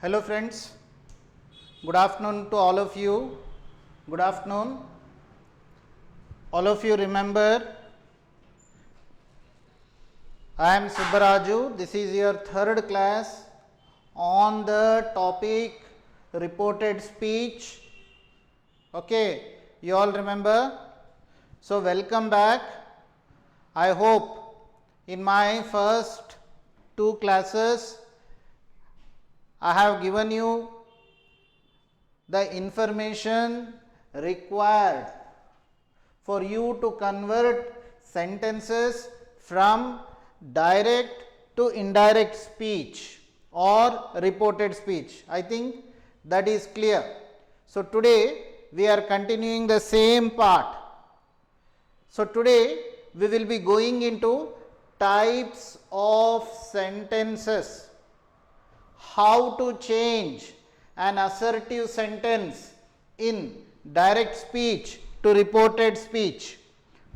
Hello friends, good afternoon to all of you. Good afternoon. All of you remember, I am Subbaraju. This is your third class on the topic reported speech. Okay, you all remember? So welcome back. I hope in my first two classes I have given you the information required for you to convert sentences from direct to indirect speech or reported speech. I think that is clear. So today we are continuing the same part. So today we will be going into types of sentences, how to change an assertive sentence in direct speech to reported speech,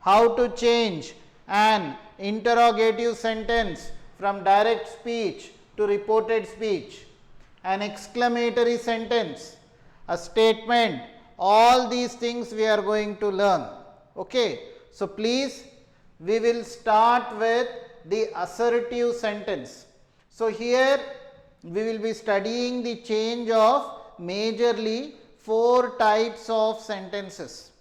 how to change an interrogative sentence from direct speech to reported speech, an exclamatory sentence, a statement, all these things we are going to learn. Okay, so please, we will start with the assertive sentence. So here we will be studying the change of majorly 4 types of sentences.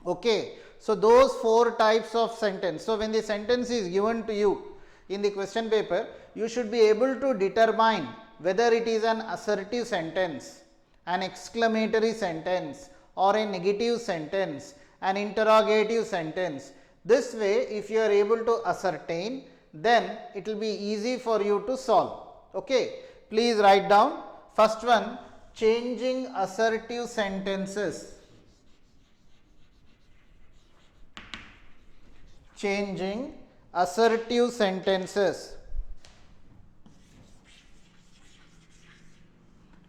Okay, so those 4 types of sentence. So when the sentence is given to you in the question paper, you should be able to determine whether it is an assertive sentence, an exclamatory sentence, or a negative sentence, an interrogative sentence. This way, if you are able to ascertain, then it will be easy for you to solve. Okay, please write down. First one, changing assertive sentences. Changing assertive sentences.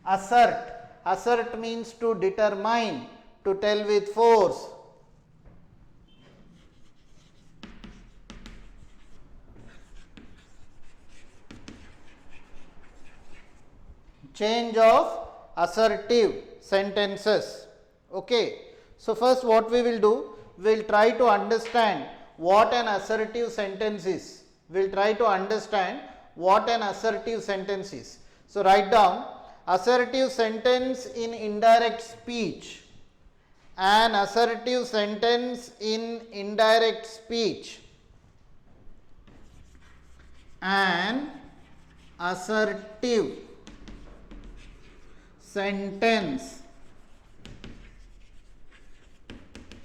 Assert. Assert means to determine, to tell with force. Change of assertive sentences. Okay, so first what we will do, we will try to understand what an assertive sentence is. We will try to understand what an assertive sentence is. So write down, assertive sentence in indirect speech. An assertive sentence in indirect speech. An assertive sentence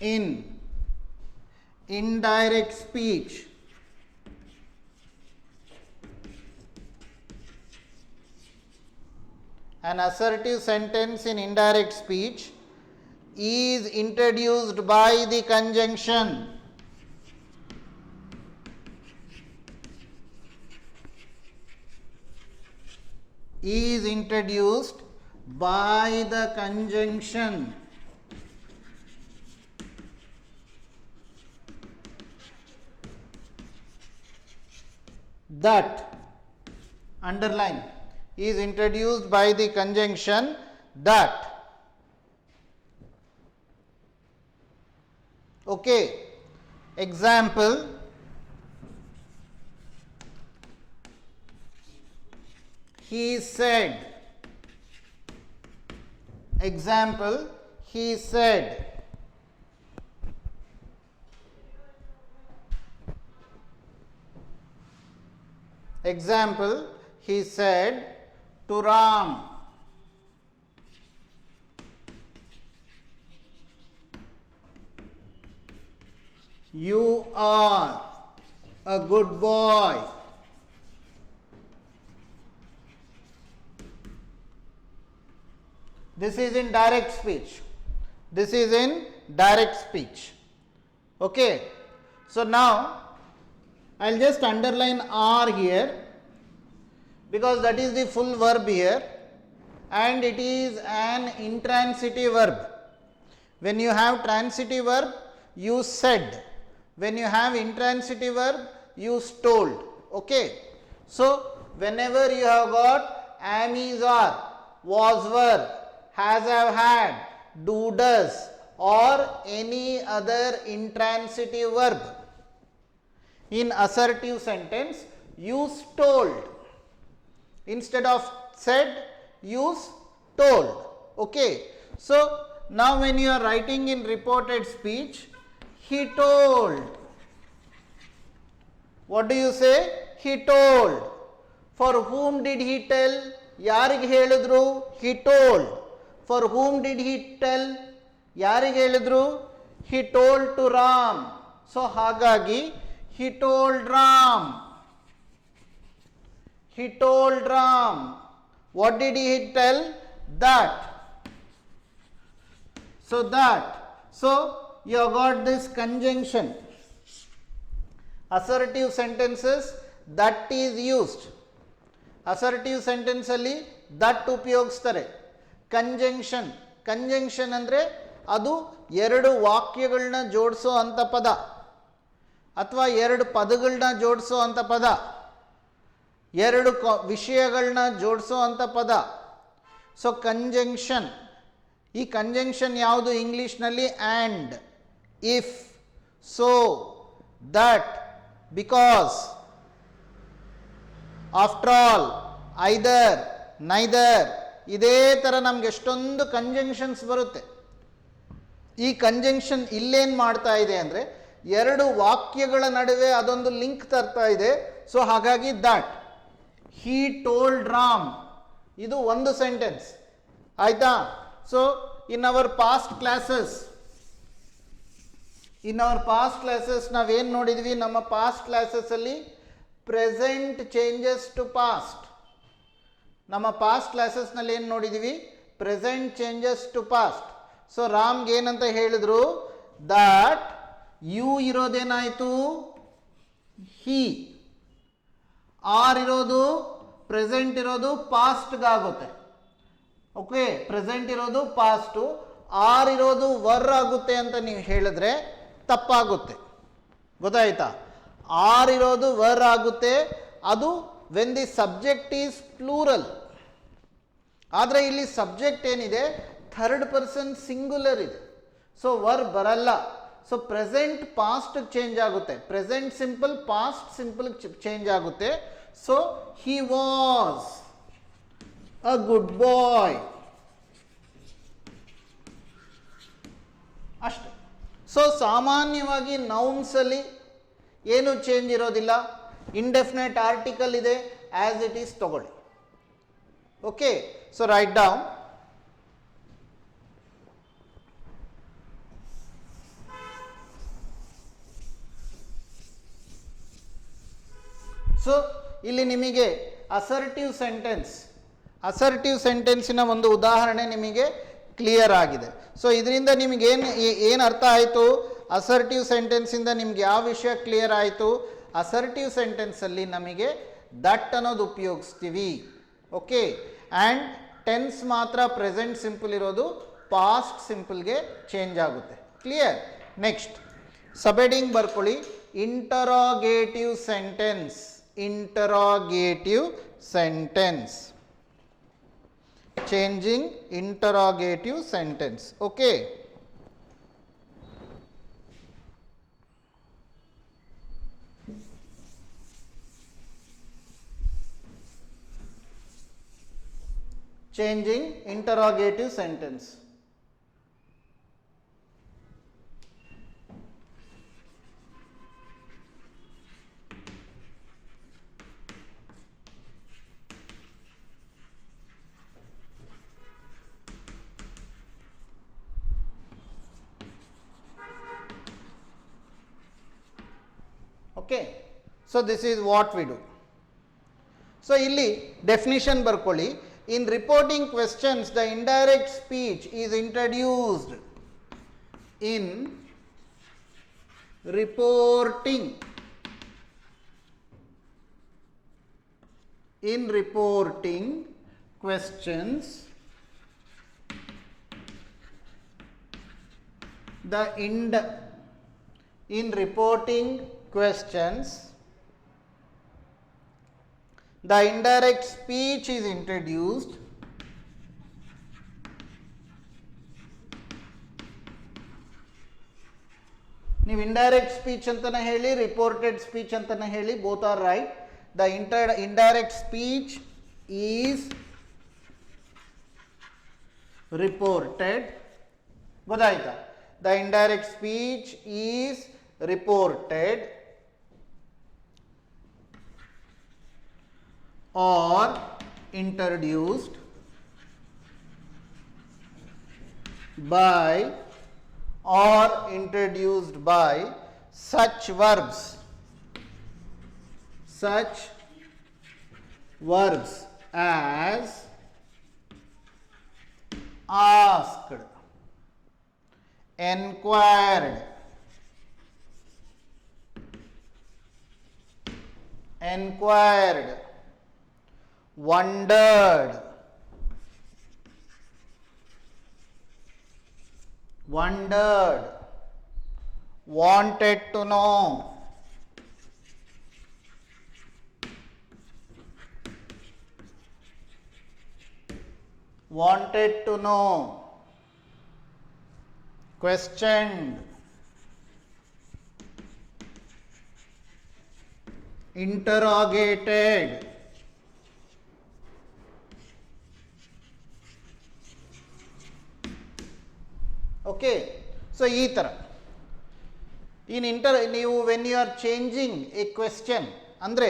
in indirect speech an assertive sentence in indirect speech is introduced by the conjunction is introduced by the conjunction that, underline, is introduced by the conjunction that. Okay, example, he said. Example, he said. Example, he said to Ram. You are a good boy. This is in direct speech. This is in direct speech. Okay. So now I will just underline R here because that is the full verb here and it is an intransitive verb. When you have transitive verb, use said. When you have intransitive verb, use told. Okay. So whenever you have got am is are, was were, has have had, do does, or any other intransitive verb. In assertive sentence, use told. Instead of said, use told. Okay. So now when you are writing in reported speech, he told. What do you say? He told. For whom did he tell? ಯಾರಿಗೆ ಹೇಳಿದ್ರು? He told. For whom did he tell? ಯಾರಿಗೆ ಹೇಳಿದ್ರು? He told to Ram. So ಹಾಗಾಗಿ he told Ram. He told Ram. What did he tell? That. So that. So you have got this conjunction. Assertive sentences, that is used. Assertive sentence ಅಲ್ಲಿ that ಉಪಯೋಗಿಸ್ತಾರೆ. Conjunction, conjunction ಅಂದರೆ ಅದು ಎರಡು ವಾಕ್ಯಗಳನ್ನ ಜೋಡಿಸೋ ಅಂಥ ಪದ ಅಥವಾ ಎರಡು ಪದಗಳನ್ನ ಜೋಡಿಸೋ ಅಂಥ ಪದ, ಎರಡು ವಿಷಯಗಳನ್ನ ಜೋಡಿಸೋ ಅಂಥ ಪದ. So conjunction. ಈ ಕಂಜಂಕ್ಷನ್ ಯಾವುದು ಇಂಗ್ಲೀಷ್ನಲ್ಲಿ? And, if, so, that, because, after all, either, neither. ಇದೇ ಥರ ನಮ್ಗೆ ಎಷ್ಟೊಂದು ಕಂಜಂಕ್ಷನ್ಸ್ ಬರುತ್ತೆ. ಈ ಕಂಜಂಕ್ಷನ್ ಇಲ್ಲೇನು ಮಾಡ್ತಾ ಇದೆ ಅಂದರೆ ಎರಡು ವಾಕ್ಯಗಳ ನಡುವೆ ಅದೊಂದು ಲಿಂಕ್ ತರ್ತಾ ಇದೆ. ಸೊ ಹಾಗಾಗಿ ದಟ್, ಹೀ ಟೋಲ್ಡ್ ರಾಮ್, ಇದು ಒಂದು ಸೆಂಟೆನ್ಸ್ ಆಯ್ತಾ. So in our past classes, ನಾವೇನು ನೋಡಿದ್ವಿ? ನಮ್ಮ ಪಾಸ್ಟ್ ಕ್ಲಾಸಸ್ಸಲ್ಲಿ ಪ್ರೆಸೆಂಟ್ ಚೇಂಜಸ್ ಟು ಪಾಸ್ಟ್. ನಮ್ಮ ಪಾಸ್ಟ್ ಕ್ಲಾಸಸ್ನಲ್ಲಿ ಏನು ನೋಡಿದ್ವಿ? Present changes to past. So ರಾಮ್ಗೆ ಏನಂತ ಹೇಳಿದ್ರು? ದಟ್ ಯು ಇರೋದೇನಾಯಿತು? ಹಿ. ಆರ್ ಇರೋದು, ಪ್ರೆಸೆಂಟ್ ಇರೋದು ಪಾಸ್ಟ್ಗಾಗುತ್ತೆ. ಓಕೆ, ಪ್ರೆಸೆಂಟ್ ಇರೋದು ಪಾಸ್ಟು, ಆರ್ ಇರೋದು ವರ್ ಆಗುತ್ತೆ ಅಂತ ನೀವು ಹೇಳಿದ್ರೆ ತಪ್ಪಾಗುತ್ತೆ. ಗೊತ್ತಾಯ್ತಾ? ಆರ್ ಇರೋದು ವರ್ ಆಗುತ್ತೆ, ಅದು when the subject is plural. ಆದರೆ ಇಲ್ಲಿ ಸಬ್ಜೆಕ್ಟ್ ಏನಿದೆ? ಥರ್ಡ್ ಪರ್ಸನ್ ಸಿಂಗುಲರ್ ಇದೆ. ಸೊ ವರ್ ಬರಲ್ಲ. ಸೊ ಪ್ರೆಸೆಂಟ್ ಪಾಸ್ಟ್ ಚೇಂಜ್ ಆಗುತ್ತೆ, present simple past simple change ಆಗುತ್ತೆ. So he was a good boy ಅಷ್ಟೆ. ಸೊ ಸಾಮಾನ್ಯವಾಗಿ ನೌನ್ಸಲ್ಲಿ ಏನು ಚೇಂಜ್ ಇರೋದಿಲ್ಲ. ಇಂಡೆಫಿನೆಟ್ ಆರ್ಟಿಕಲ್ ಇದೆ, ಆ್ಯಸ್ ಇಟ್ ಈಸ್ ತಗೊಳ್ಳಿ. Okay, so write down. So ಇಲ್ಲಿ ನಿಮಗೆ ಅಸರ್ಟಿವ್ ಸೆಂಟೆನ್ಸಿನ ಒಂದು ಉದಾಹರಣೆ ನಿಮಗೆ ಕ್ಲಿಯರ್ ಆಗಿದೆ. ಸೊ ಇದರಿಂದ ನಿಮಗೇನು ಅರ್ಥ ಆಯಿತು? ಅಸರ್ಟಿವ್ ಸೆಂಟೆನ್ಸಿಂದ ನಿಮ್ಗೆ ಯಾವ ವಿಷಯ ಕ್ಲಿಯರ್ ಆಯಿತು? ಅಸರ್ಟಿವ್ ಸೆಂಟೆನ್ಸಲ್ಲಿ ನಮಗೆ ದಟ್ ಅನ್ನೋದು ಉಪಯೋಗಿಸ್ತೀವಿ. ಓಕೆ, ಆ್ಯಂಡ್ ಟೆನ್ಸ್ ಮಾತ್ರ ಪ್ರೆಸೆಂಟ್ ಸಿಂಪಲ್ ಇರೋದು, ಪಾಸ್ಟ್ ಸಿಂಪಲ್ಗೆ ಚೇಂಜ್ ಆಗುತ್ತೆ. ಕ್ಲಿಯರ್? ನೆಕ್ಸ್ಟ್ ಸಬ್-ಹೆಡಿಂಗ್ ಬರ್ಕೊಳ್ಳಿ. Interrogative sentence. Changing interrogative sentence. Okay. Changing interrogative sentence. Okay, so this is what we do. So ಇಲ್ಲಿ definition ಬರ್ಕೊಳ್ಳಿ. In reporting questions, the indirect speech is introduced in reporting. In reporting questions, in reporting questions, the indirect speech is introduced ನೀವು indirect speech ಅಂತಾನೆ ಹೇಳಿ reported speech ಅಂತಾನೆ ಹೇಳಿ both are right the indirect speech is reported ಗೊತ್ತಾಯ್ತಾ the indirect speech is reported or introduced by such verbs as asked, enquired, wondered, wanted to know, questioned, interrogated, okay so ಈ ಥರ ನೀವು when you are changing a question ಅಂದರೆ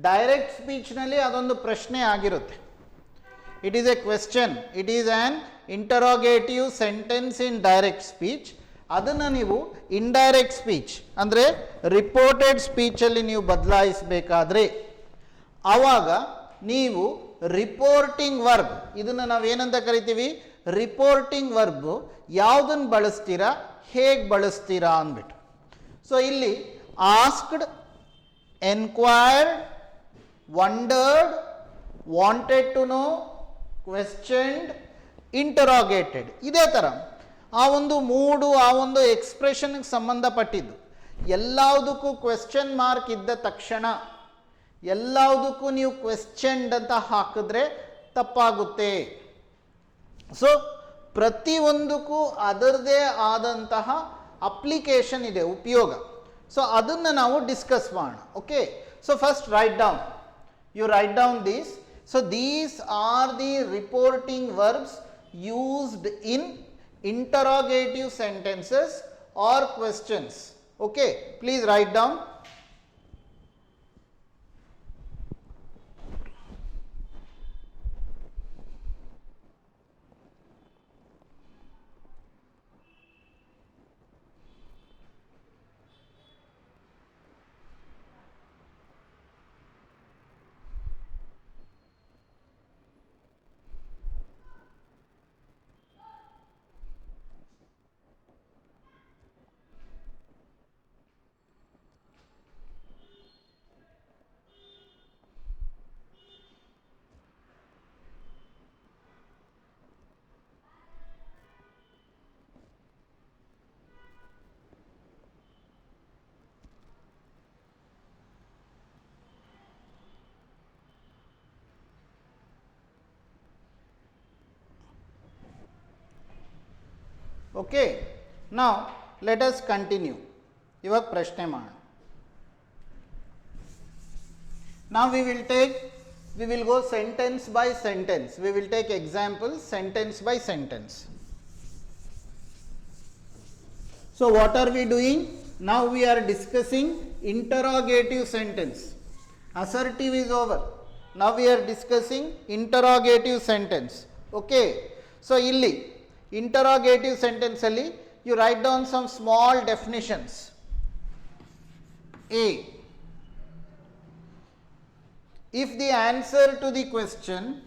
direct ಸ್ಪೀಚ್ನಲ್ಲಿ ಅದೊಂದು ಪ್ರಶ್ನೆ ಆಗಿರುತ್ತೆ it is a question it is an interrogative sentence in direct speech ಅದನ್ನು ನೀವು ಇಂಡೈರೆಕ್ಟ್ ಸ್ಪೀಚ್ ಅಂದರೆ ರಿಪೋರ್ಟೆಡ್ ಸ್ಪೀಚಲ್ಲಿ ನೀವು ಬದಲಾಯಿಸಬೇಕಾದ್ರೆ ಆವಾಗ ನೀವು ರಿಪೋರ್ಟಿಂಗ್ ವರ್ಬ್ ಇದನ್ನು ನಾವೇನಂತ ಕರಿತೀವಿ ರಿಪೋರ್ಟಿಂಗ್ ವರ್ಬ್ ಯಾವುದನ್ನು ಬಳಸ್ತೀರಾ ಹೇಗೆ ಬಳಸ್ತೀರಾ ಅಂದ್ಬಿಟ್ಟು ಸೊ ಇಲ್ಲಿ asked enquired wondered wanted to know questioned interrogated ಇದೇ ಥರ ಆ ಒಂದು ಮೂಡು ಆ ಒಂದು ಎಕ್ಸ್ಪ್ರೆಷನ್ಗೆ ಸಂಬಂಧಪಟ್ಟಿದ್ದು ಎಲ್ಲದಕ್ಕೂ ಕ್ವೆಶ್ಚನ್ ಮಾರ್ಕ್ ಇದ್ದ ತಕ್ಷಣ ಎಲ್ಲದಕ್ಕೂ ನೀವು ಕ್ವೆಶ್ಚನ್ಡ್ ಅಂತ ಹಾಕಿದ್ರೆ ತಪ್ಪಾಗುತ್ತೆ ಸೊ ಪ್ರತಿಯೊಂದಕ್ಕೂ ಅದರದೇ ಆದಂತಹ ಅಪ್ಲಿಕೇಶನ್ ಇದೆ ಉಪಯೋಗ ಸೊ ಅದನ್ನು ನಾವು ಡಿಸ್ಕಸ್ ಮಾಡೋಣ okay so first write down you write down these so these are the reporting verbs used in interrogative sentences or questions okay please write down okay now let us continue ಇವಾಗ ಪ್ರಶ್ನೆ ಮಾಡೋಣ now we will go sentence by sentence we will take examples sentence by sentence so what are we doing now we are discussing interrogative sentence assertive is over now we are discussing interrogative sentence okay so illi interrogative sentence alli you write down some small definitions a if the answer to the question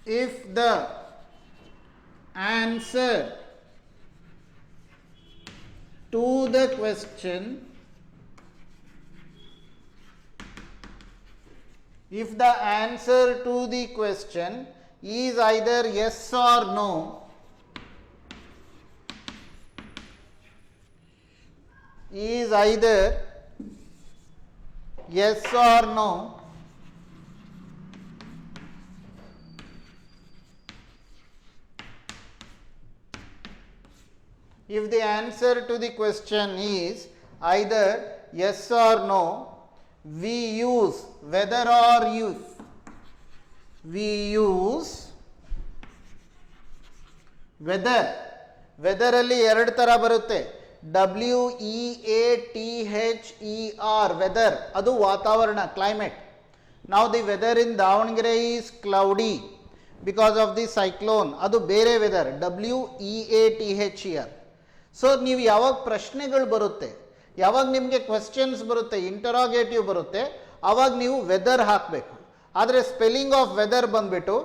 if the answer to the question if the answer to the question is either yes or no is either yes or no, if the answer to the question is either yes or no, we use whether or if. We use whether. ವೆದರಲ್ಲಿ ಎರಡು ಥರ ಬರುತ್ತೆ, WEATHER weather, ಅದು ವಾತಾವರಣ, climate. ನಾವು the weather in Davanagere is cloudy because of the cyclone, ಅದು ಬೇರೆ weather, WEATHER. So ನೀವು ಯಾವಾಗ ಪ್ರಶ್ನೆಗಳು ಬರುತ್ತೆ, ಯಾವಾಗ ನಿಮಗೆ ಕ್ವೆಶ್ಚನ್ಸ್ ಬರುತ್ತೆ, ಇಂಟರಾಗೇಟಿವ್ ಬರುತ್ತೆ, ಆವಾಗ ನೀವು ವೆದರ್ ಹಾಕಬೇಕು. ಆದರೆ ಸ್ಪೆಲ್ಲಿಂಗ್ ಆಫ್ ವೆದರ್ ಬಂದ್ಬಿಟ್ಟು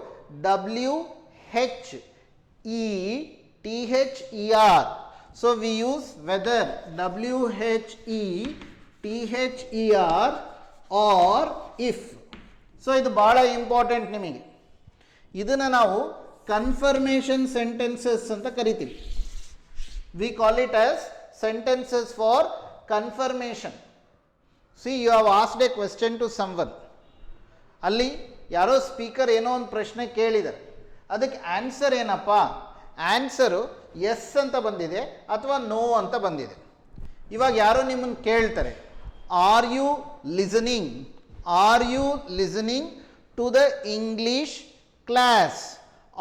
WHETHER. So we use whether, WHETHER or if. So ಇದು ಭಾಳ ಇಂಪಾರ್ಟೆಂಟ್ ನಿಮಗೆ. ಇದನ್ನು ನಾವು ಕನ್ಫರ್ಮೇಷನ್ ಸೆಂಟೆನ್ಸಸ್ ಅಂತ ಕರಿತೀವಿ. We call it as sentences for confirmation. See you have asked a question to someone. ಅಲ್ಲಿ ಯಾರೋ ಸ್ಪೀಕರ್ ಏನೋ ಒಂದು ಪ್ರಶ್ನೆ ಕೇಳಿದ್ದಾರೆ, ಅದಕ್ಕೆ ಆನ್ಸರ್ ಏನಪ್ಪ, ಆನ್ಸರು ಎಸ್ ಅಂತ ಬಂದಿದೆ ಅಥವಾ ನೋ ಅಂತ ಬಂದಿದೆ. ಇವಾಗ ಯಾರೋ ನಿಮ್ಮನ್ನು ಕೇಳ್ತಾರೆ, are you listening to the English class,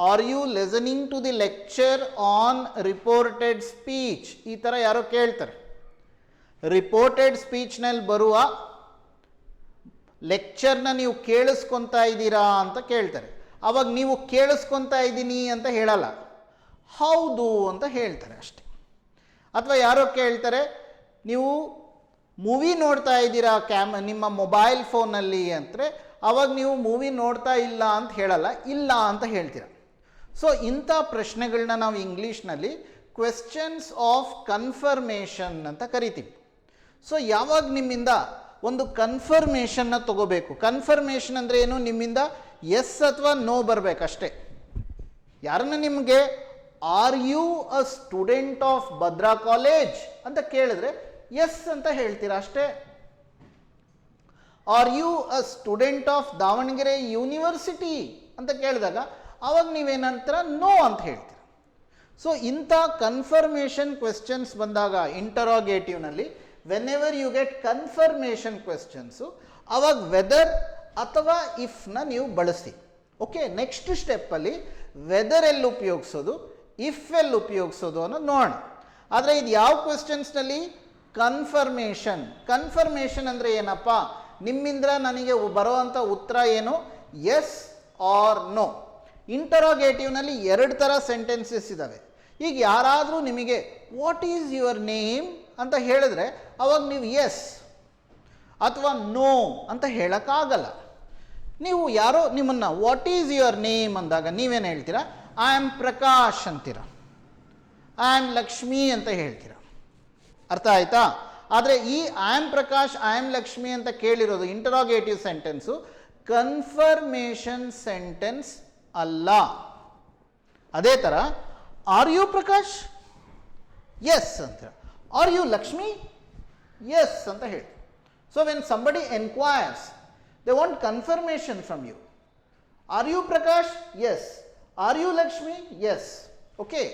are you listening to the lecture on reported speech, ಈ ಥರ ಯಾರೋ ಕೇಳ್ತಾರೆ. ರಿಪೋರ್ಟೆಡ್ ಸ್ಪೀಚ್ನಲ್ಲಿ ಬರುವ ಲೆಕ್ಚರ್ನ ನೀವು ಕೇಳಿಸ್ಕೊತಾ ಇದ್ದೀರಾ ಅಂತ ಕೇಳ್ತಾರೆ. ಅವಾಗ ನೀವು ಕೇಳಿಸ್ಕೊತಾ ಇದ್ದೀನಿ ಅಂತ ಹೇಳಲ್ಲ, ಹೌದು ಅಂತ ಹೇಳ್ತಾರೆ ಅಷ್ಟೆ. ಅಥವಾ ಯಾರೋ ಕೇಳ್ತಾರೆ, ನೀವು ಮೂವಿ ನೋಡ್ತಾ ಇದ್ದೀರಾ ನಿಮ್ಮ ಮೊಬೈಲ್ ಫೋನಲ್ಲಿ ಅಂದರೆ, ಅವಾಗ ನೀವು ಮೂವಿ ನೋಡ್ತಾ ಇಲ್ಲ ಅಂತ ಹೇಳಲ್ಲ, ಇಲ್ಲ ಅಂತ ಹೇಳ್ತೀರ. ಸೊ ಇಂಥ ಪ್ರಶ್ನೆಗಳನ್ನ ನಾವು ಇಂಗ್ಲೀಷ್ನಲ್ಲಿ ಕ್ವೆಶ್ಚನ್ಸ್ ಆಫ್ ಕನ್ಫರ್ಮೇಷನ್ ಅಂತ ಕರಿತೀವಿ. ಸೊ ಯಾವಾಗ ನಿಮ್ಮಿಂದ ಒಂದು ಕನ್ಫರ್ಮೇಷನ್ನ ತಗೋಬೇಕು. ಕನ್ಫರ್ಮೇಷನ್ ಅಂದರೆ ಏನು, ನಿಮ್ಮಿಂದ ಎಸ್ ಅಥವಾ ನೋ ಬರಬೇಕಷ್ಟೇ. ಯಾರನ್ನ ನಿಮಗೆ are you a student of Bhadra college ಅಂತ ಕೇಳಿದ್ರೆ ಎಸ್ ಅಂತ ಹೇಳ್ತೀರಾ ಅಷ್ಟೇ. Are you a student of Davanagere university ಅಂತ ಕೇಳಿದಾಗ ಅವಾಗ ನೀವೇನಂತರ ನೋ ಅಂತ ಹೇಳ್ತೀರ. ಸೊ ಇಂಥ ಕನ್ಫರ್ಮೇಷನ್ ಕ್ವೆಶ್ಚನ್ಸ್ ಬಂದಾಗ ಇಂಟರಾಗೇಟಿವ್ನಲ್ಲಿ ವೆನ್ಎವರ್ ಯು ಗೆಟ್ ಕನ್ಫರ್ಮೇಷನ್ ಕ್ವೆಶ್ಚನ್ಸು, ಅವಾಗ ವೆದರ್ ಅಥವಾ ಇಫ್ನ ನೀವು ಬಳಸಿ. ಓಕೆ, ನೆಕ್ಸ್ಟ್ ಸ್ಟೆಪ್ಪಲ್ಲಿ ವೆದರ್ ಎಲ್ಲಿ ಉಪಯೋಗಿಸೋದು, ಇಫ್ ಎಲ್ಲಿ ಉಪಯೋಗಿಸೋದು ಅನ್ನೋದು ನೋಡೋಣ. ಆದರೆ ಇದು ಯಾವ ಕ್ವೆಶ್ಚನ್ಸ್ನಲ್ಲಿ, ಕನ್ಫರ್ಮೇಷನ್ ಅಂದರೆ ಏನಪ್ಪ, ನಿಮ್ಮಿಂದ ನನಗೆ ಬರುವಂಥ ಉತ್ತರ ಏನು, ಎಸ್ ಆರ್ ನೋ. ಇಂಟರಾಗೇಟಿವ್ನಲ್ಲಿ ಎರಡು ಥರ ಸೆಂಟೆನ್ಸಸ್ ಇದ್ದಾವೆ. ಈಗ ಯಾರಾದರೂ ನಿಮಗೆ ವಾಟ್ ಈಸ್ ಯುವರ್ ನೇಮ್ ಅಂತ ಹೇಳಿದ್ರೆ ಅವಾಗ ನೀವು ಎಸ್ ಅಥವಾ ನೋ ಅಂತ ಹೇಳೋಕ್ಕಾಗಲ್ಲ. ನೀವು ಯಾರೋ ನಿಮ್ಮನ್ನು ವಾಟ್ ಈಸ್ ಯುವರ್ ನೇಮ್ ಅಂದಾಗ ನೀವೇನು ಹೇಳ್ತೀರಾ, ಐ ಆಮ್ ಪ್ರಕಾಶ್ ಅಂತೀರ, ಐ ಆಮ್ ಲಕ್ಷ್ಮಿ ಅಂತ ಹೇಳ್ತೀರ. ಅರ್ಥ ಆಯ್ತಾ? ಆದರೆ ಈ I am Prakash, I am Lakshmi ಅಂತ ಕೇಳಿರೋದು ಇಂಟರಾಗೇಟಿವ್ ಸೆಂಟೆನ್ಸು, ಕನ್ಫರ್ಮೇಷನ್ ಸೆಂಟೆನ್ಸ್ ಅಲ್ಲ. ಅದೇ ಥರ ಆರ್ ಯು ಪ್ರಕಾಶ್, ಎಸ್ ಅಂತೀರ. ಆರ್ ಯು ಲಕ್ಷ್ಮಿ, ಎಸ್ ಅಂತ ಹೇಳಿ. So when somebody enquires, they want confirmation from you. Are you Prakash? Yes. Are you Lakshmi? Yes. Okay.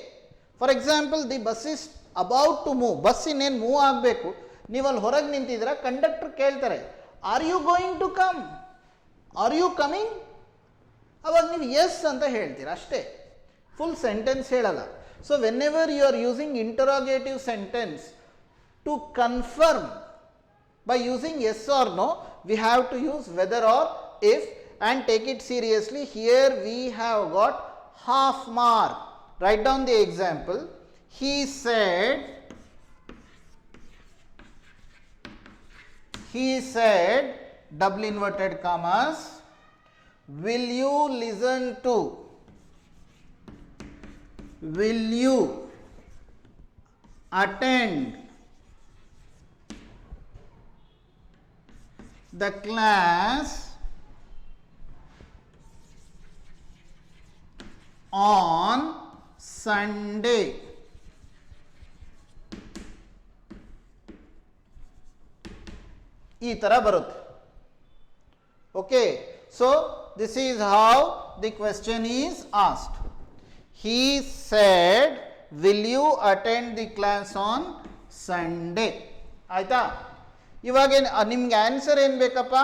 For example, the bus is about to move. Bus ಇನ್ನೇನು move ಆಗಬೇಕು, ನೀವು ಅಲ್ಲಿ ಹೊರಗೆ ನಿಂತಿದ್ದೀರಾ, conductor ಕೇಳ್ತಾರೆ, are you going to come, are you coming, ಅವಾಗ ನೀವು yes ಅಂತ ಹೇಳ್ತೀರಾ ಅಷ್ಟೇ, ಫುಲ್ ಸೆಂಟೆನ್ಸ್ ಹೇಳಲ್ಲ. So whenever you are using interrogative sentence to confirm by using yes or no, we have to use whether or if, and take it seriously. Here we have got half mark. Write down the example. He said, double inverted commas, will you listen to, will you attend the class on Sunday. ಈ ಥರ ಬರುತ್ತೆ. Okay, so this is how the question is asked. He said, will you attend the class on Sunday? ಆಯ್ತಾ? ಇವಾಗ ನಿಮ್ಗೆ answer ಏನು ಬೇಕಪ್ಪ?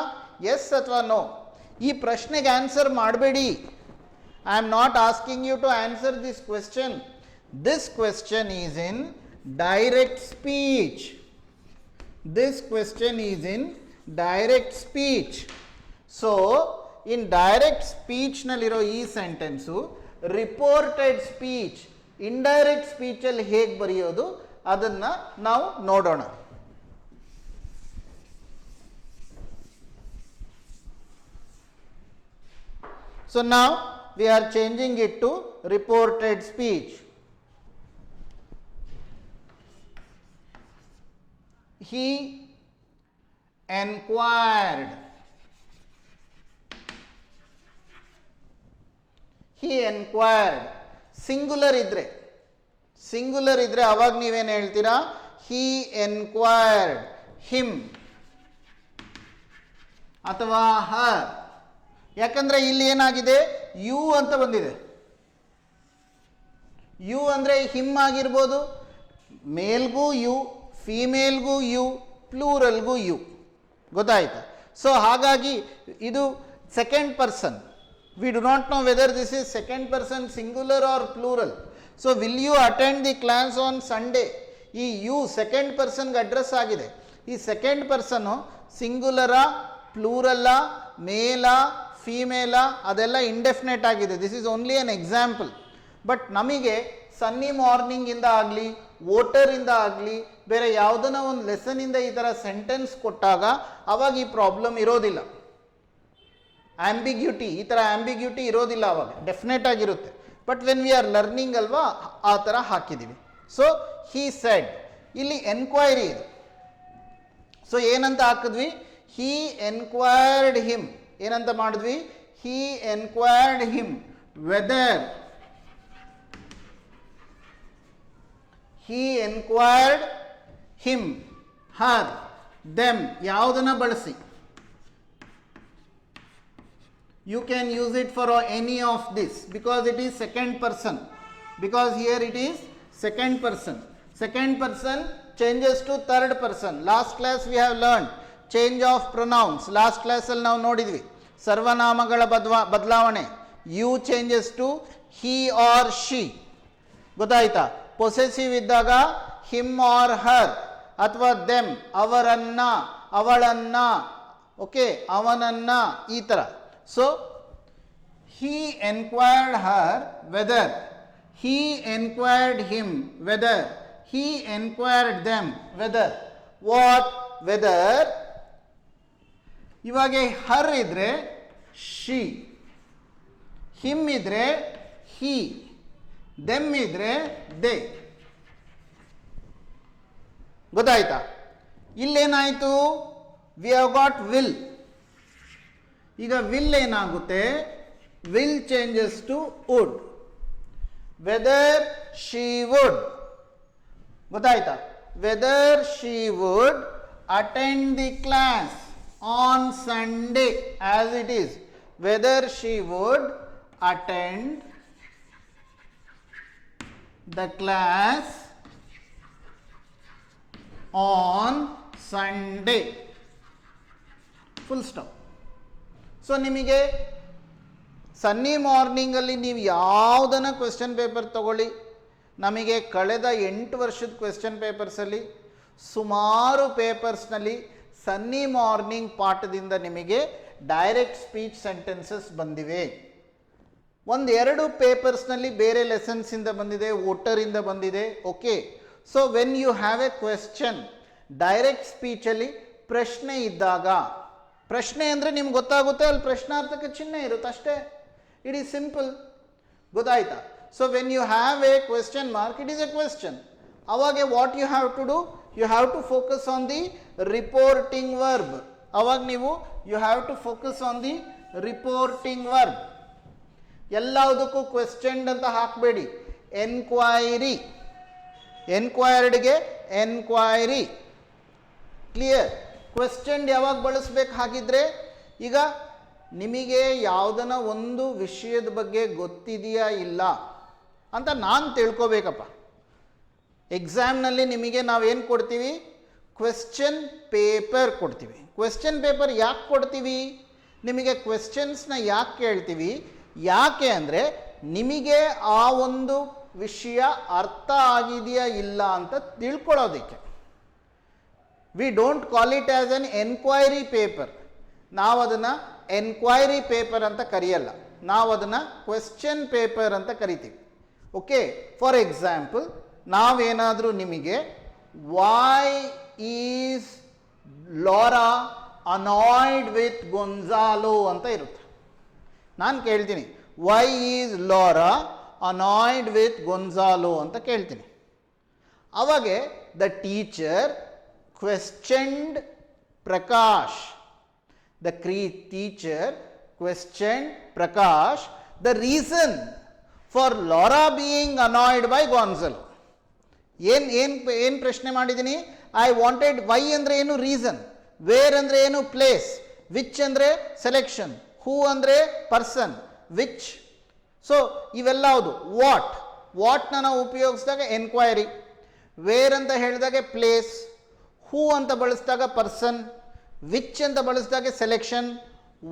S ಅಥವಾ no. ಈ ಪ್ರಶ್ನೆಗೆ ಆನ್ಸರ್ ಮಾಡಬೇಡಿ. I am not asking you to answer this question. This question is in direct speech. This question is in direct speech. So, in direct speech nalliro ee sentence reported speech, indirect speech alli hege bariyodu adanna ನಾವು ನೋಡೋಣ. So now we are changing it to reported speech. He enquired. He enquired. Singular ಇದ್ರೆ ಅವಾಗ ನೀವೇನು ಹೇಳ್ತೀರಾ? he enquired him ಅಥವಾ her. ಯಾಕಂದ್ರೆ ಇಲ್ಲಿ ಏನಾಗಿದೆ? ಯು ಅಂತ ಬಂದಿದೆ. ಯು ಅಂದ್ರೆ ಹಿಮ್ ಆಗಿರ್ಬೋದು, ಮೇಲ್ಗೂ ಯು, ಫೀಮೇಲ್ಗೂ ಯು, ಪ್ಲೂರಲ್ಗೂ ಯು. ಗೊತ್ತಾಯ್ತಾ? ಸೊ ಹಾಗಾಗಿ ಇದು second person. We do not know whether this is second person singular or plural. So will you attend the class on Sunday? ಈ ಯು ಸೆಕೆಂಡ್ ಪರ್ಸನ್ಗೆ ಅಡ್ರೆಸ್ ಆಗಿದೆ. ಈ ಸೆಕೆಂಡ್ ಪರ್ಸನ್ನು ಸಿಂಗುಲರ, ಪ್ಲೂರಲ್ಲ, ಮೇಲ, ಫೀಮೇಲ ಅದೆಲ್ಲ ಇಂಡೆಫಿನೆಟ್ ಆಗಿದೆ. This is only an example. But ನಮಗೆ ಸನ್ನಿ ಮಾರ್ನಿಂಗಿಂದ ಆಗಲಿ, ವೋಟರಿಂದ ಆಗಲಿ, ಬೇರೆ ಯಾವುದನ್ನ ಒಂದು ಲೆಸನಿಂದ ಈ ಥರ ಸೆಂಟೆನ್ಸ್ ಕೊಟ್ಟಾಗ ಅವಾಗ ಈ ಪ್ರಾಬ್ಲಮ್ ಇರೋದಿಲ್ಲ. ಆಂಬಿಗ್ಯೂಟಿ, ಈ ಥರ ಆಂಬಿಗ್ಯೂಟಿ ಇರೋದಿಲ್ಲ ಅವಾಗ, ಡೆಫಿನೆಟ್ ಆಗಿರುತ್ತೆ. But when we are learning ಅಲ್ವಾ, ಆ ಥರ ಹಾಕಿದ್ದೀವಿ. ಸೊ ಹಿ ಸೆಡ್, ಇಲ್ಲಿ ಎನ್ಕ್ವೈರಿ ಇದು. ಸೊ ಏನಂತ ಹಾಕಿದ್ವಿ? He enquired him. ಏನಂತ ಮಾಡಿದ್ವಿ? He enquired him whether. He enquired him, her, them. ಯಾವುದನ್ನ ಬಳಸಿ? You can use it for any of this because it is second person. Because here it is second person. Second person changes to third person. Last class we have learned change of pronouns. Last class ಅಲ್ಲಿ ನಾವು ನೋಡಿದ್ವಿ ಸರ್ವನಾಮಗಳ ಬದಲಾವಣೆ. You changes to he or she. ಗೊತ್ತಾಯ್ತಾ? Possessive ಇದ್ದಾಗ him or her ಅಥವಾ them, ಅವರನ್ನ, ಅವಳನ್ನ, okay, ಅವನನ್ನ, ಈ ಥರ. So he enquired her whether, he enquired him whether, he enquired them whether. What? Whether. ಇವಾಗ ಹರ್ ಇದ್ರೆ ಶಿ, ಹಿಮ್ ಇದ್ರೆ ಹಿ, ದೆಮ್ ಇದ್ರೆ ದೇ. ಗೊತ್ತಾಯ್ತಾ? ಇಲ್ಲೇನಾಯ್ತು? We have got will. ಈಗ ವಿಲ್ ಏನಾಗುತ್ತೆ? Will changes to would. Whether she would. ಗೊತ್ತಾಯ್ತಾ? Whether she would attend the class on Sunday as it is. Whether she would attend the class on Sunday. Full stop. So ನಿಮಗೆ sunny ಮಾರ್ನಿಂಗಲ್ಲಿ ನೀವು ಯಾವುದನ್ನ question paper ತಗೊಳ್ಳಿ, ನಮಗೆ ಕಳೆದ 8 ವರ್ಷದ question ಪೇಪರ್ಸಲ್ಲಿ ಸುಮಾರು ಪೇಪರ್ಸ್ನಲ್ಲಿ ಸನ್ನಿ morning ಪಾಠದಿಂದ ನಿಮಗೆ ಡೈರೆಕ್ಟ್ ಸ್ಪೀಚ್ ಸೆಂಟೆನ್ಸಸ್ ಬಂದಿವೆ. ಒಂದೆರಡು ಪೇಪರ್ಸ್ನಲ್ಲಿ ಬೇರೆ ಲೆಸನ್ಸಿಂದ ಬಂದಿದೆ, ವೋಟರಿಂದ ಬಂದಿದೆ. Okay, so when you have a question direct ಸ್ಪೀಚಲ್ಲಿ ಪ್ರಶ್ನೆ ಇದ್ದಾಗ, ಪ್ರಶ್ನೆ ಅಂದರೆ ನಿಮ್ಗೆ ಗೊತ್ತಾಗುತ್ತೆ, ಅಲ್ಲಿ ಪ್ರಶ್ನಾರ್ಥಕ ಚಿಹ್ನೆ ಇರುತ್ತೆ ಅಷ್ಟೇ. It is simple. ಗೊತ್ತಾಯ್ತಾ? So when you have a question mark, it is a question. ಅವಾಗ what you have to do? You have to focus on the reporting verb. ಅವಾಗ ನೀವು you have to focus on the reporting verb. ಎಲ್ಲದಕ್ಕೂ question ಅಂತ ಹಾಕಬೇಡಿ. Enquiry, ಎನ್ಕ್ವೈರ್ಡ್ಗೆ enquiry. Clear? Question ಯಾವಾಗ ಬಳಸ್ಬೇಕು ಹಾಗಿದ್ರೆ? ಈಗ ನಿಮಗೆ ಯಾವುದನ್ನ ಒಂದು ವಿಷಯದ ಬಗ್ಗೆ ಗೊತ್ತಿದೆಯಾ ಇಲ್ಲ ಅಂತ ನಾನು ತಿಳ್ಕೊಬೇಕಪ್ಪ. ಎಕ್ಸಾಮ್ನಲ್ಲಿ ನಿಮಗೆ ನಾವೇನು ಕೊಡ್ತೀವಿ? ಕ್ವೆಶ್ಚನ್ ಪೇಪರ್ ಕೊಡ್ತೀವಿ. ಕ್ವೆಶ್ಚನ್ ಪೇಪರ್ ಯಾಕೆ ಕೊಡ್ತೀವಿ? ನಿಮಗೆ ಕ್ವೆಶ್ಚನ್ಸ್ನ ಯಾಕೆ ಕೇಳ್ತೀವಿ? ಯಾಕೆ ಅಂದರೆ ನಿಮಗೆ ಆ ಒಂದು ವಿಷಯ ಅರ್ಥ ಆಗಿದೆಯಾ ಇಲ್ಲ ಅಂತ ತಿಳ್ಕೊಳ್ಳೋದಕ್ಕೆ. We don't call it as an enquiry paper. ನಾವು ಅದನ್ನು ಎನ್ಕ್ವೈರಿ ಪೇಪರ್ ಅಂತ ಕರೆಯಲ್ಲ, ನಾವು ಅದನ್ನು ಕ್ವೆಶ್ಚನ್ ಪೇಪರ್ ಅಂತ ಕರಿತೀವಿ. ಓಕೆ, ಫಾರ್ ಎಕ್ಸಾಂಪಲ್ ನಾವೇನಾದರೂ ನಿಮಗೆ why is Laura annoyed with Gonzalo ಅಂತ ಇರುತ್ತೆ. ನಾನು ಕೇಳ್ತೀನಿ why is Laura annoyed with Gonzalo ಅಂತ ಕೇಳ್ತೀನಿ. ಅವಾಗ the teacher questioned Prakash. The teacher questioned Prakash the reason for Laura being annoyed by Gonzalo. ಏನು ಪ್ರಶ್ನೆ ಮಾಡಿದ್ದೀನಿ? ಐ ವಾಂಟೆಡ್ ವೈ ಅಂದರೆ ಏನು ರೀಸನ್, ವೇರ್ ಅಂದರೆ ಏನು ಪ್ಲೇಸ್, ವಿಚ್ ಅಂದರೆ ಸೆಲೆಕ್ಷನ್, ಹೂ ಅಂದರೆ ಪರ್ಸನ್, ವಿಚ್. ಸೊ ಇವೆಲ್ಲ ಹೌದು. ವಾಟ್ನ ನಾವು ಉಪಯೋಗಿಸಿದಾಗ ಎನ್ಕ್ವೈರಿ, ವೇರ್ ಅಂತ ಹೇಳಿದಾಗ ಪ್ಲೇಸ್, ಹೂ ಅಂತ ಬಳಸಿದಾಗ ಪರ್ಸನ್, ವಿಚ್ ಅಂತ ಬಳಸಿದಾಗ ಸೆಲೆಕ್ಷನ್,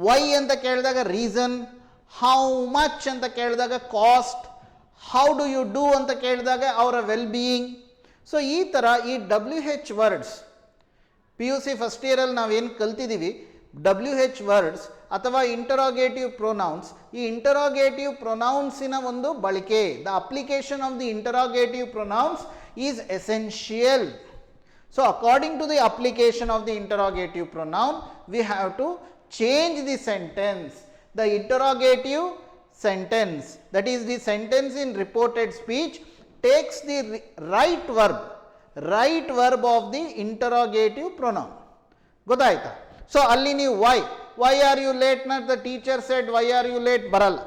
ವೈ ಅಂತ ಕೇಳಿದಾಗ ರೀಸನ್, ಹೌ ಮಚ್ ಅಂತ ಕೇಳಿದಾಗ cost, how do you do ಅಂತ ಕೇಳಿದಾಗ ಅವರ ವೆಲ್ ಬೀಯಿಂಗ್. ಸೊ ಈ ಥರ ಈ WH ವರ್ಡ್ಸ್ PUC ಫಸ್ಟ್ ಇಯರಲ್ಲಿ ನಾವೇನು ಕಲ್ತಿದ್ದೀವಿ, WH ವರ್ಡ್ಸ್ ಅಥವಾ ಇಂಟರೋಗೇಟಿವ್ ಪ್ರೊನೌನ್ಸ್. ಈ ಇಂಟರೋಗೇಟಿವ್ ಪ್ರೊನೌನ್ಸಿನ ಒಂದು ಬಳಕೆ, the application of the interrogative pronouns is essential. So according to the application of the interrogative pronoun, we have to change the sentence. The interrogative sentence, that is the sentence in reported speech, takes the right verb of the interrogative pronoun. ಗೊತ್ತಾಯ್ತಾ? So ಅಲ್ಲಿ ನೀವು why are you late? Not the teacher said why are you late ಬರಲ್ಲ.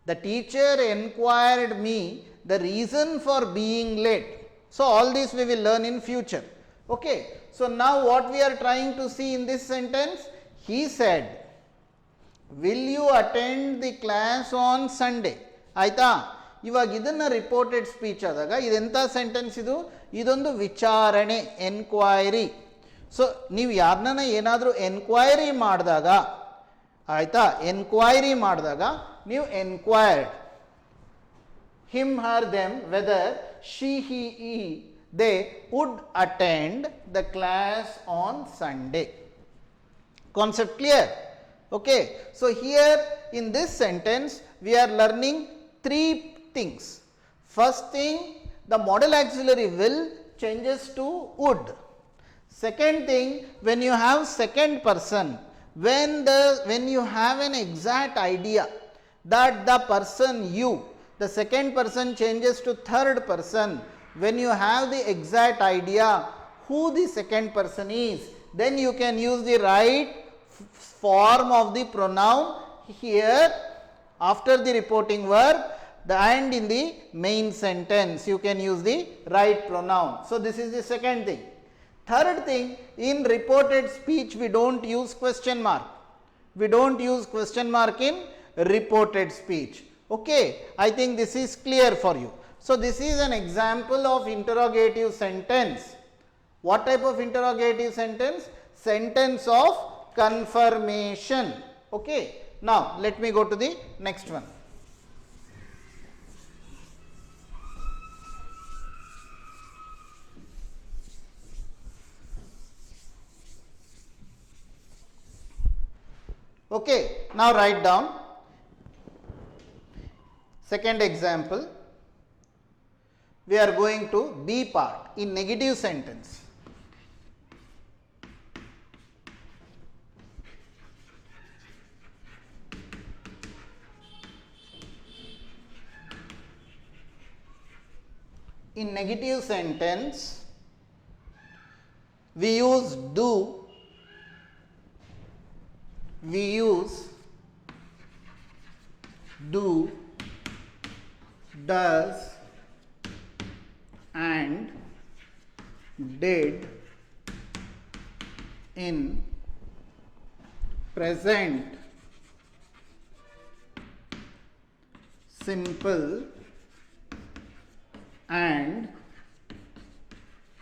The teacher enquired me the reason for being late. So all this we will learn in future. Okay, so now what we are trying to see in this sentence, he said will you attend the class on Sunday. ಆಯ್ತಾ? ಇವಾಗ ಇದನ್ನು reported speech ಆದಾಗ ಇದೆಂಥ sentence ಇದು? ಇದೊಂದು ವಿಚಾರಣೆ, enquiry. So ನೀವು ಯಾರನ್ನ ಏನಾದರೂ ಎನ್ಕ್ವೈರಿ ಮಾಡಿದಾಗ, ಆಯಿತಾ, ಎನ್ಕ್ವೈರಿ ಮಾಡಿದಾಗ ನೀವು enquired him, her, them, whether she, he, they would attend the class on Sunday. Concept clear? Okay, so here in this sentence we are learning three things. First thing, the modal auxiliary will changes to would. Second thing, when you have second person, when you have an exact idea that the person you, the second person changes to third person. When you have the exact idea who the second person is, then you can use the right form of the pronoun here after the reporting verb and in the main sentence you can use the right pronoun. So this is the second thing. Third thing, in reported speech we don't use question mark. We don't use question mark in reported speech. Okay, I think this is clear for you. So this is an example of interrogative sentence. What type of interrogative sentence? Sentence of confirmation. Okay, now let me go to the next one. Okay, now write down second example. We are going to B part in negative sentence. In negative sentence we use do, we use do, does and did in present simple and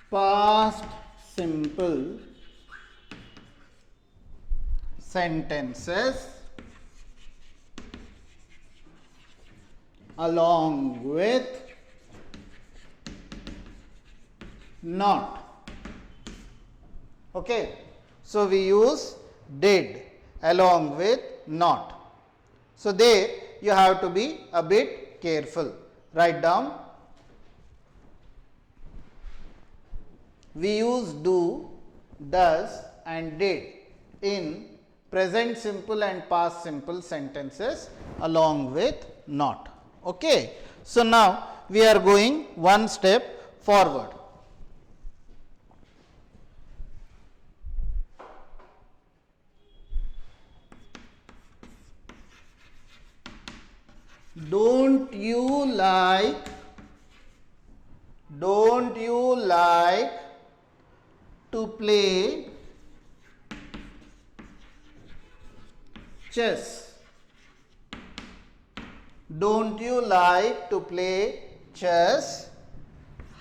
past simple sentences along with not. Okay, so we use did along with not. So there you have to be a bit careful. Write down. We use do, does and did in present simple and past simple sentences along with not. Okay. So now we are going one step forward. Don't you like to play chess? Don't you like to play chess?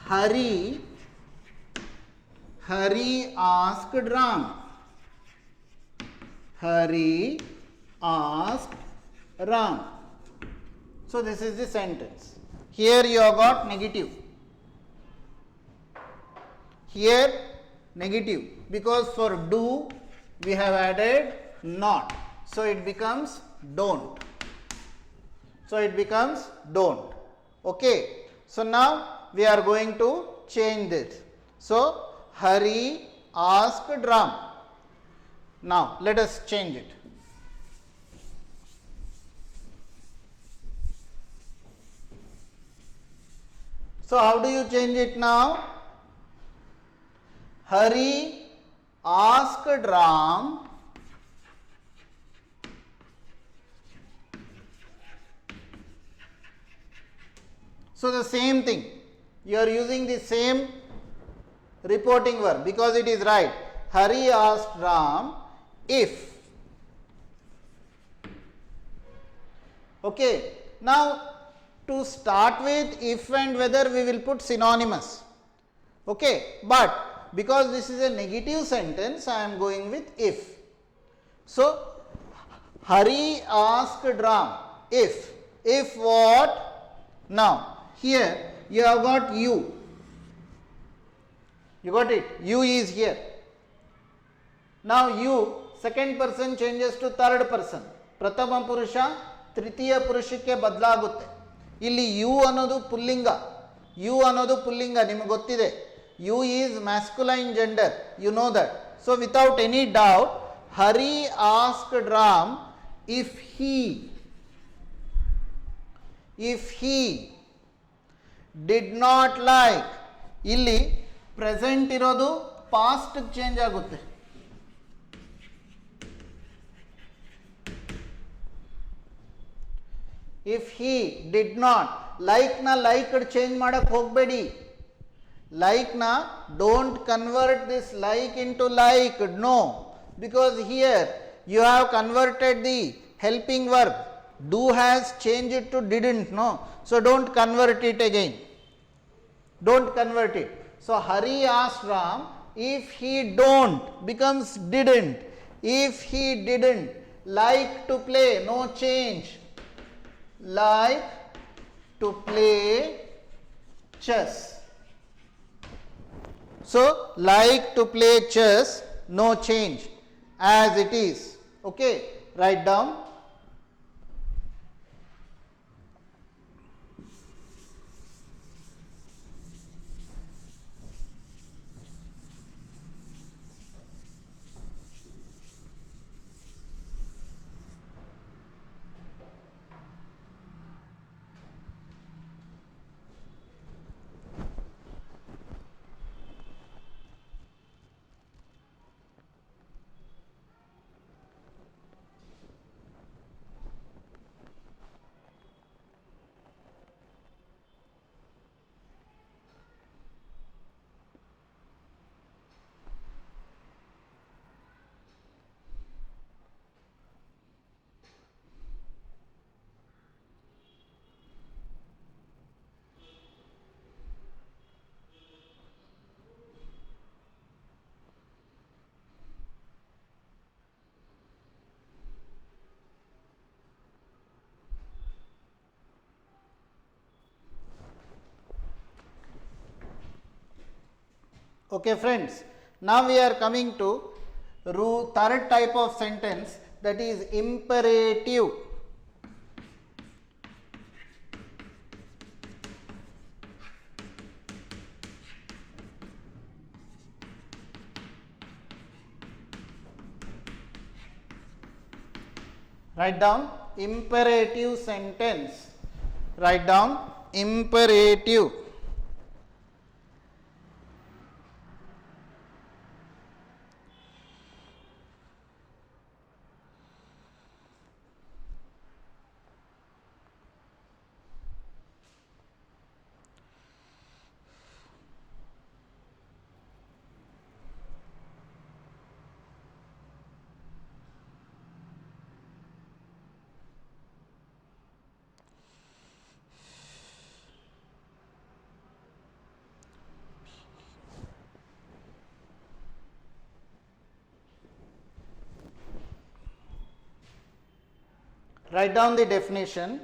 Hari asked Ram. Hari asked Ram. So this is the sentence. Here you have got negative. Here negative, because for do we have added not. So it becomes don't. Okay. So now we are going to change this. So Hari asked Ram. Now let us change it. So how do you change it now? Hari asked Ram so the same thing, you are using the same reporting verb because it is right. Hari asked Ram if. Okay. Now to start with, if and whether we will put synonymous. Okay. But because this is a negative sentence, I am going with if. So Hari asked Ram if. If what? Now here you have got you. You got it? You is here. Now you, second person changes to third person. Prathama Purusha Tritiya Purushಕ್ಕೆ ಬದಲಾಗುತ್ತೆ. ಇಲ್ಲಿ you ಅನ್ನೋದು ಪುಲ್ಲಿಂಗ. You ಅನ್ನೋದು ಪುಲ್ಲಿಂಗ ನಿಮಗೆ ಗೊತ್ತಿದೆ. You is masculine gender, you know that. So without any doubt, Hari asked Ram if he did not like. Illi present irodu past change agutte. If he did not like na like change madak hogbedi. Like na, don't convert this like into like, no, because here you have converted the helping verb. Do has changed it to didn't, no, so don't convert it again. Don't convert it. So Hari asked Ram if he don't becomes didn't. If he didn't like to play, no change, like to play chess. So like to play chess, no change, as it is. Okay, write down. Okay friends, now we are coming to third type of sentence, that is imperative. Write down imperative sentence. Write down imperative. Write down the definition.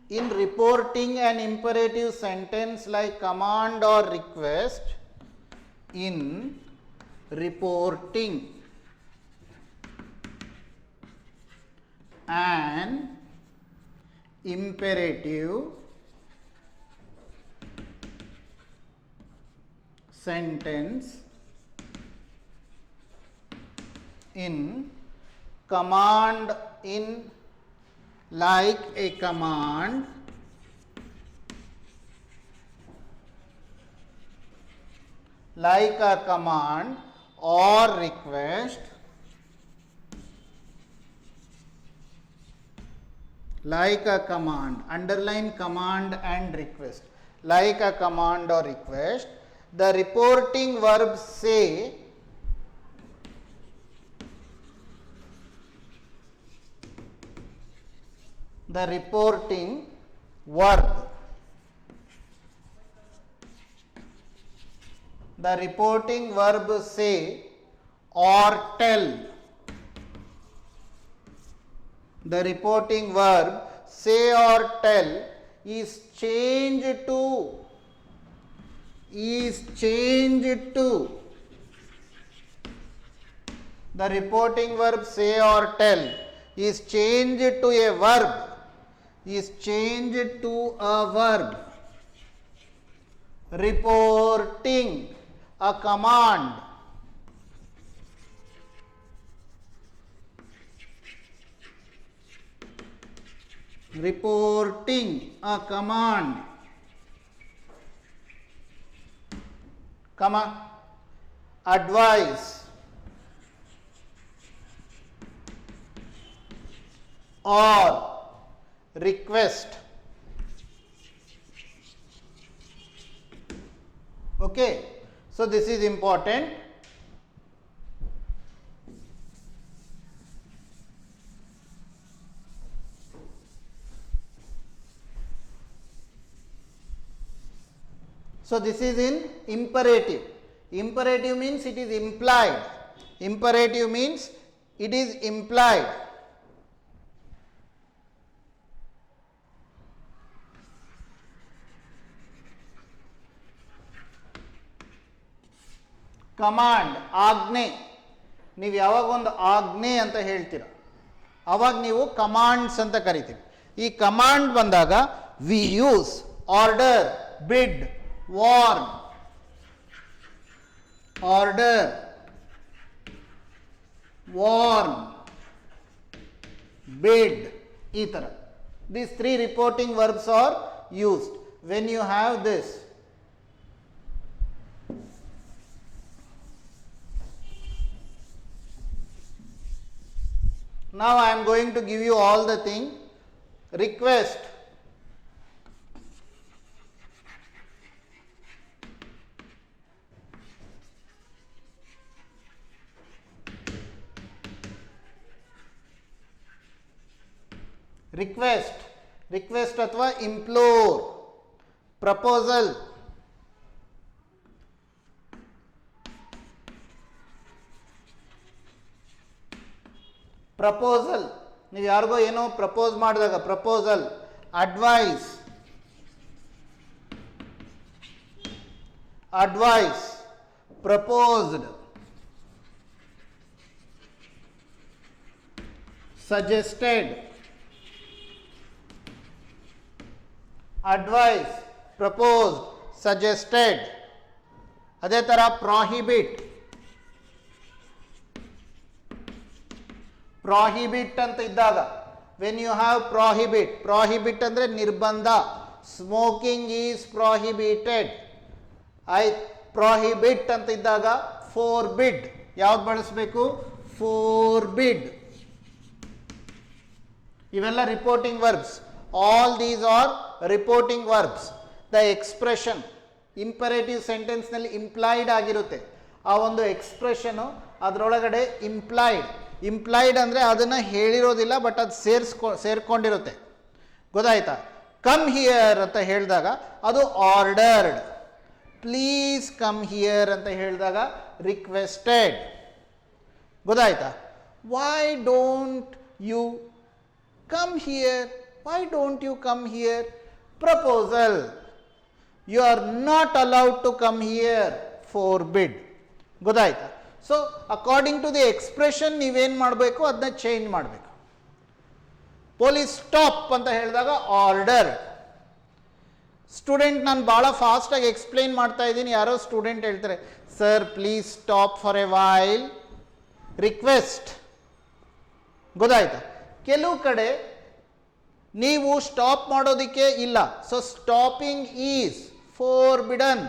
In reporting an imperative sentence like command or request, in reporting an imperative sentence, in command, in like a command, like a command or request, like a command, underline command and request, like a command or request, the reporting verb say the reporting verb, the reporting verb say or tell, the reporting verb say or tell is changed to, the reporting verb say or tell is changed to a verb, is changed to a verb. Reporting a command, reporting a command, comma, advice or request. Okay, so this is important. So this is in imperative. Imperative means it is implied. Imperative means it is implied. Command, ಆಜ್ಞೆ. ನೀವು ಯಾವಾಗ ಒಂದು ಆಜ್ಞೆ ಅಂತ ಹೇಳ್ತೀರ ಅವಾಗ ನೀವು commands ಅಂತ ಕರಿತೀವಿ. ಈ ಕಮಾಂಡ್ ಬಂದಾಗ ವಿ ಯೂಸ್ ಆರ್ಡರ್, ಬಿಡ್, ವಾರ್ನ್, ಆರ್ಡರ್, ವಾರ್ನ್, ಬಿಡ್, ಈ ಥರ these three reporting verbs are used when you have this. Now I am going to give you all the thing. Request, request, request अथवा implore, proposal, proposal, ನೀವು ಯಾರಿಗೋ ಏನೋ propose ಮಾಡಿದಾಗ proposal. Advice, advice, proposed, suggested, advice, proposed, suggested. ಅದೇ ಥರ prohibit, prohibit ಅಂತ ಇದ್ದಾಗ when you have prohibit, prohibit ಅಂದರೆ ನಿರ್ಬಂಧ, smoking is prohibited. prohibit ಅಂತ ಇದ್ದಾಗ forbid, ಯಾವ್ದು ಬಳಸಬೇಕು? forbid. ಇವೆಲ್ಲ reporting verbs. All these are reporting verbs. The expression imperative ಸೆಂಟೆನ್ಸ್ನಲ್ಲಿ ಇಂಪ್ಲಾಯ್ಡ್ ಆಗಿರುತ್ತೆ. ಆ ಒಂದು ಎಕ್ಸ್ಪ್ರೆಷನು ಅದರೊಳಗಡೆ ಇಂಪ್ಲಾಯ್ಡ್ ಅಂದರೆ ಅದನ್ನು ಹೇಳಿರೋದಿಲ್ಲ, ಬಟ್ ಅದು ಸೇರ್ಕೊಂಡಿರುತ್ತೆ. ಗೊತ್ತಾಯ್ತಾ? ಕಮ್ ಹಿಯರ್ ಅಂತ ಹೇಳಿದಾಗ ಅದು ಆರ್ಡರ್ಡ್. ಪ್ಲೀಸ್ ಕಮ್ ಹಿಯರ್ ಅಂತ ಹೇಳಿದಾಗ ರಿಕ್ವೆಸ್ಟೆಡ್. ಗೊತ್ತಾಯ್ತಾ? Why don't you come here? Why don't you come here? Proposal. You are not allowed to come here. Forbid. ಗೊತ್ತಾಯ್ತಾ? So according to the expression ನೀವೇನು ಮಾಡಬೇಕು, ಅದನ್ನ ಚೇಂಜ್ ಮಾಡಬೇಕು. ಪೊಲೀಸ್ ಸ್ಟಾಪ್ ಅಂತ ಹೇಳಿದಾಗ ಆರ್ಡರ್. ಸ್ಟೂಡೆಂಟ್ ನಾನು ಭಾಳ ಫಾಸ್ಟಾಗಿ ಎಕ್ಸ್ಪ್ಲೈನ್ ಮಾಡ್ತಾ ಇದ್ದೀನಿ, ಯಾರೋ ಸ್ಟೂಡೆಂಟ್ ಹೇಳ್ತಾರೆ sir please stop for a while, request. ಗೊತ್ತಾಯ್ತಾ? ಕೆಲವು ಕಡೆ ನೀವು ಸ್ಟಾಪ್ ಮಾಡೋದಕ್ಕೆ ಇಲ್ಲ. So stopping is forbidden.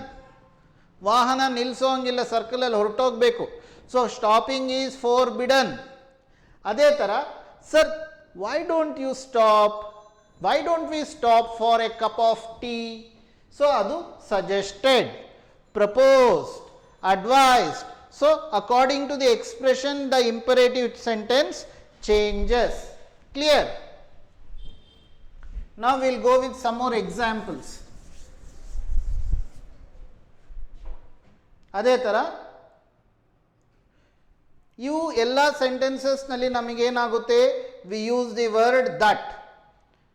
ವಾಹನ ನಿಲ್ಲಿಸೋಂಗಿಲ್ಲ, ಸರ್ಕಲಲ್ಲಿ ಹೊರಟೋಗ್ಬೇಕು. So stopping is forbidden. ಅದೇ ಥರ sir why don't you stop, why don't we stop for a cup of tea? So ಅದು suggested, proposed, advised. So according to the expression the imperative sentence changes. Clear? Now we'll go with some more examples. ಅದೇ ಥರ ಇವು ಎಲ್ಲ ಸೆಂಟೆನ್ಸಸ್ನಲ್ಲಿ ನಮಗೇನಾಗುತ್ತೆ, we use the word that.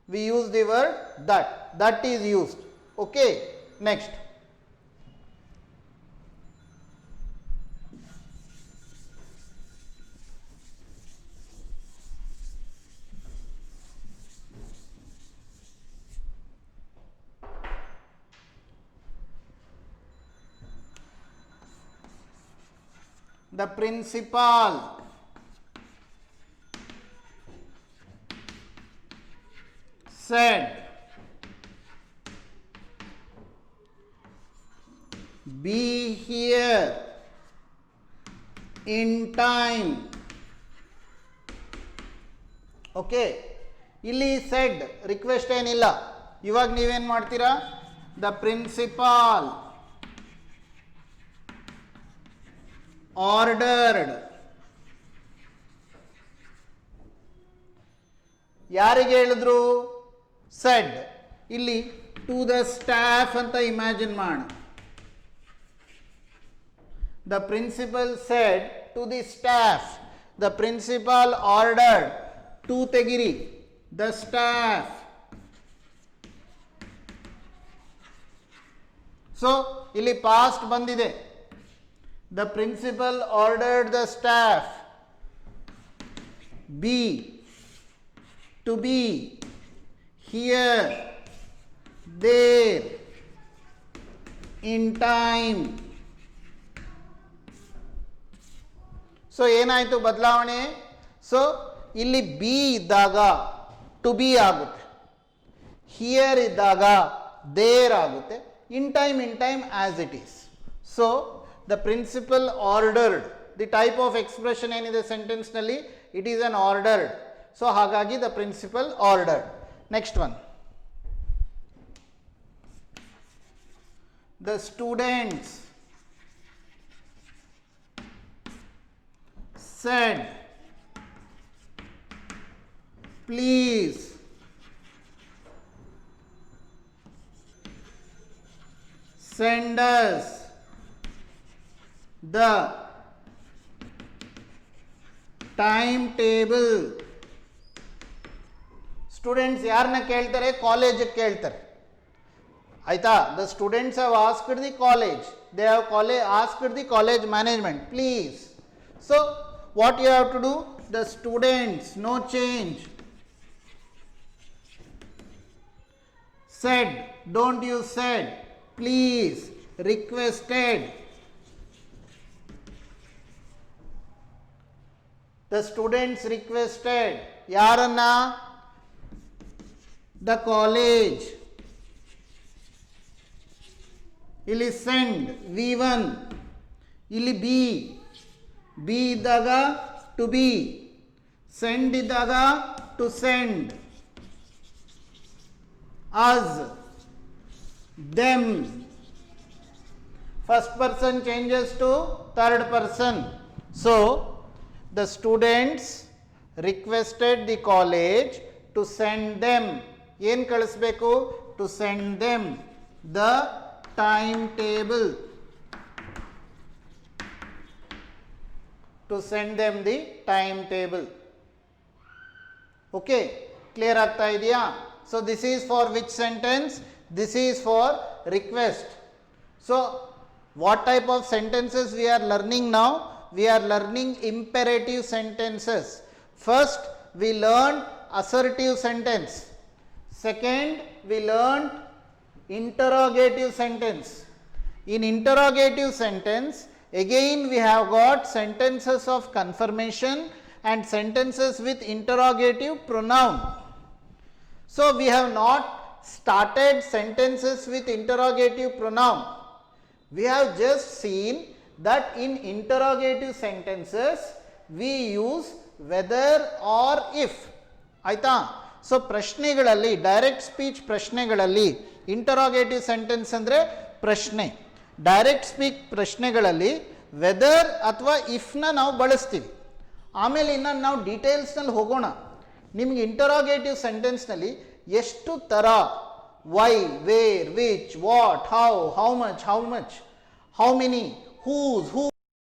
We use the word that. That is used. Okay, next. The principal said, be here in time. Okay, ಇಲ್ಲಿ said request ಏನಿಲ್ಲ. ಇವಾಗ ನೀವೇನು ಮಾಡ್ತೀರಾ? The principal ordered. ಯಾರಿಗೆ ಹೇಳಿದ್ರು? ಸೆಡ್. ಇಲ್ಲಿ ಟು ದ ಸ್ಟಾಫ್ ಅಂತ imagine ಮಾಡಿ. The principal said to the staff. The principal ordered. To ತೆಗಿರಿ, ದ ಸ್ಟಾಫ್. ಸೊ ಇಲ್ಲಿ ಪಾಸ್ಟ್ ಬಂದಿದೆ. The principal ordered the staff to be here, there, in time. So ಏನಾಯಿತು ಬದಲಾವಣೆ? So ಇಲ್ಲಿ B ಇದ್ದಾಗ to B ಆಗುತ್ತೆ, here ಇದ್ದಾಗ there ಆಗುತ್ತೆ, in time as it is. So the principal ordered, the type of expression ಏನಿದೆ sentence ನಲ್ಲಿ, it is an ordered. So ಹಾಗಾಗಿ the principal ordered. Next one. The students said, please send us the timetable. Students ಯಾರನ್ನ ಕೇಳ್ತಾರೆ? ಕಾಲೇಜಿಗೆ ಕೇಳ್ತಾರೆ. ಆಯ್ತಾ. The students have asked the college, they have asked the college management please. So what you have to do, the students, no change, said, don't use said, please, requested. The students requested yaranna, the college. Illi send v1, illi b iddaga to be, send iddaga to send, us, them. First person changes to third person. So the students requested the college to send them, ಏನು ಕಳಿಸ್ಬೇಕು, to send them the timetable, to send them the timetable. Okay, clear ಆಗ್ತಾ ಇದೆಯಾ? So this is for which sentence? This is for request. So what type of sentences we are learning now? We are learning imperative sentences. First we learned assertive sentence. Second we learned interrogative sentence. In interrogative sentence again we have got sentences of confirmation and sentences with interrogative pronoun. So we have not started sentences with interrogative pronoun. We have just seen that in interrogative sentences we use whether or if. ಆಯ್ತಾ. So ಪ್ರಶ್ನೆಗಳಲ್ಲಿ, direct speech ಪ್ರಶ್ನೆಗಳಲ್ಲಿ interrogative sentence ಅಂದರೆ ಪ್ರಶ್ನೆ, direct speech ಪ್ರಶ್ನೆಗಳಲ್ಲಿ weather ಅಥವಾ ಇಫ್ನ ನಾವು ಬಳಸ್ತೀವಿ. ಆಮೇಲೆ ಇನ್ನು ನಾವು ಡೀಟೇಲ್ಸ್ನಲ್ಲಿ ಹೋಗೋಣ. ನಿಮಗೆ ಇಂಟರೋಗೇಟಿವ್ ಸೆಂಟೆನ್ಸ್ನಲ್ಲಿ ಎಷ್ಟು ಥರ, why, where, which, what, how much, how many, whose, who